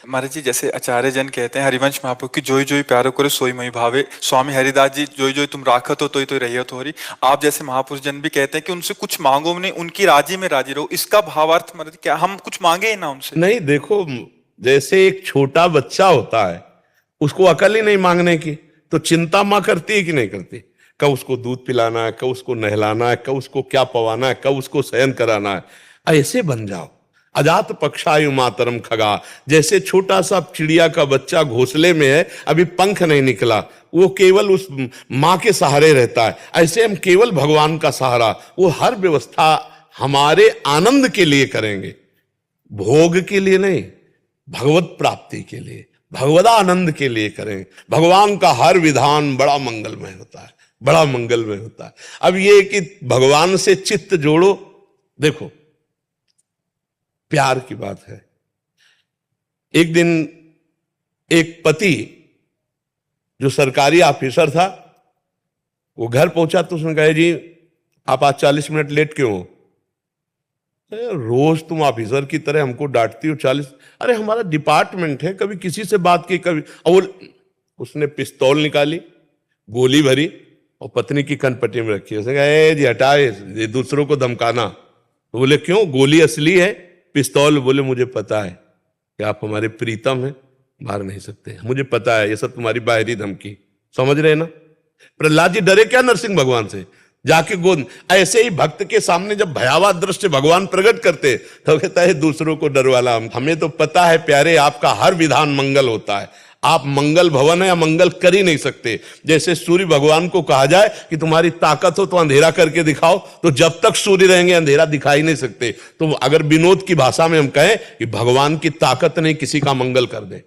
महाराज जी, जैसे आचार्य जन कहते हैं हरिवंश महाप्रभु की जोई जोई प्यारो करे सोई मोहि भावे। स्वामी हरिदास जी जोई जोई तुम राखत हो तो रहियत हो रही। आप जैसे महापुरुष जन भी कहते हैं कि उनसे कुछ मांगो नहीं, उनकी राजी में राजी रहो। इसका भावार्थ महाराज क्या हम कुछ मांगे ही ना उनसे? नहीं, देखो, जैसे एक छोटा बच्चा होता है, उसको अकल ही नहीं मांगने की, तो चिंता मां करती है कि नहीं करती? कब उसको दूध पिलाना है, कब उसको नहलाना है, कब उसको क्या पवाना है, कब उसको शयन कराना है। ऐसे बन जाओ। अजात पक्षायु मातरम खगा, जैसे छोटा सा चिड़िया का बच्चा घोंसले में है, अभी पंख नहीं निकला, वो केवल उस मां के सहारे रहता है। ऐसे हम केवल भगवान का सहारा, वो हर व्यवस्था हमारे आनंद के लिए करेंगे, भोग के लिए नहीं, भगवत प्राप्ति के लिए, भगवदानंद के लिए करें। भगवान का हर विधान बड़ा मंगलमय होता है, बड़ा मंगलमय होता है। अब ये कि भगवान से चित्त जोड़ो, देखो प्यार की बात है। एक दिन एक पति जो सरकारी ऑफिसर था, वो घर पहुंचा तो उसने कहा, जी आप आज 40 मिनट लेट क्यों हो? रोज तुम ऑफिसर की तरह हमको डांटती हो 40। अरे हमारा डिपार्टमेंट है, कभी किसी से बात की, कभी। और उसने पिस्तौल निकाली, गोली भरी और पत्नी की कनपट्टी में रखी। उसने कहा, जी हटाए, ये दूसरों को धमकाना। तो बोले क्यों, गोली असली है, पिस्तौल? बोले मुझे पता है कि आप हमारे प्रीतम हैं, मार नहीं सकते, मुझे पता है, ये सब तुम्हारी बाहरी धमकी। समझ रहे ना? प्रहलाद जी डरे क्या नरसिंह भगवान से? जाके गोद। ऐसे ही भक्त के सामने जब भयावह दृश्य भगवान प्रकट करते तो कहता है दूसरों को डर वाला। हमें तो पता है प्यारे, आपका हर विधान मंगल होता है, आप मंगल भवन है या मंगल कर ही नहीं सकते। जैसे सूर्य भगवान को कहा जाए कि तुम्हारी ताकत हो तो अंधेरा करके दिखाओ, तो जब तक सूर्य रहेंगे अंधेरा दिखाई नहीं सकते। तो अगर विनोद की भाषा में हम कहें कि भगवान की ताकत नहीं किसी का मंगल कर दे।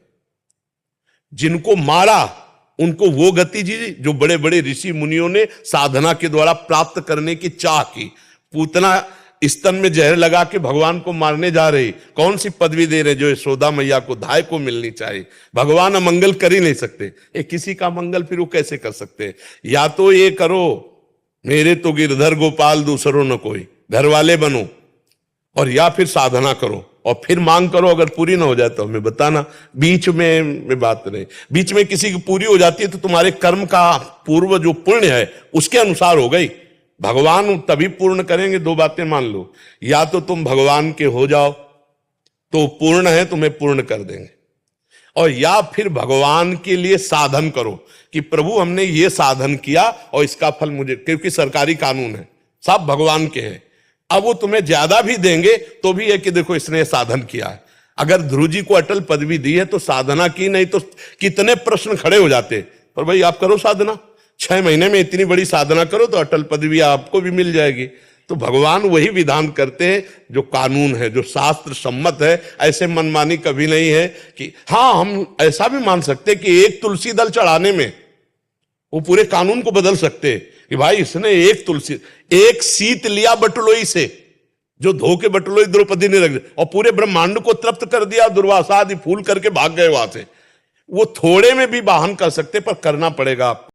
जिनको मारा उनको वो गति जी जो बड़े बड़े ऋषि मुनियों ने साधना के द्वारा प्राप्त करने की चाह की। पूतना स्तन में जहर लगा के भगवान को मारने जा रही, कौन सी पदवी दे रहे जो यशोदा मैया को धाय को मिलनी चाहिए। भगवान अमंगल कर ही नहीं सकते, ये किसी का मंगल फिर वो कैसे कर सकते? या तो ये करो, मेरे तो गिरधर गोपाल दूसरों न कोई, घर वाले बनो, और या फिर साधना करो और फिर मांग करो। अगर पूरी ना हो जाए तो हमें बताना, बीच में बात नहीं। बीच में किसी की पूरी हो जाती है तो तुम्हारे कर्म का पूर्व जो पुण्य है उसके अनुसार हो गई। भगवान तभी पूर्ण करेंगे। दो बातें मान लो, या तो तुम भगवान के हो जाओ तो पूर्ण है, तुम्हें पूर्ण कर देंगे, और या फिर भगवान के लिए साधन करो कि प्रभु हमने ये साधन किया और इसका फल मुझे, क्योंकि सरकारी कानून है, सब भगवान के हैं। अब वो तुम्हें ज्यादा भी देंगे तो भी है कि देखो इसने साधन किया है। अगर ध्रुव जी को अटल पदवी दी है तो साधना की, नहीं तो कितने प्रश्न खड़े हो जाते। पर भाई आप करो साधना, 6 महीने में इतनी बड़ी साधना करो तो अटल पदवी आपको भी मिल जाएगी। तो भगवान वही विधान करते हैं जो कानून है, जो शास्त्र सम्मत है। ऐसे मनमानी कभी नहीं है कि हाँ, हम ऐसा भी मान सकते कि एक तुलसी दल चढ़ाने में वो पूरे कानून को बदल सकते कि भाई इसने एक सीत लिया बटुलोई से, जो धो के बटुलोई द्रौपदी ने रख दिया, और पूरे ब्रह्मांड को तृप्त कर दिया, दुर्वासा आदि फूल करके भाग गए वहां से। वो थोड़े में भी वाहन कर सकते, पर करना पड़ेगा आपको।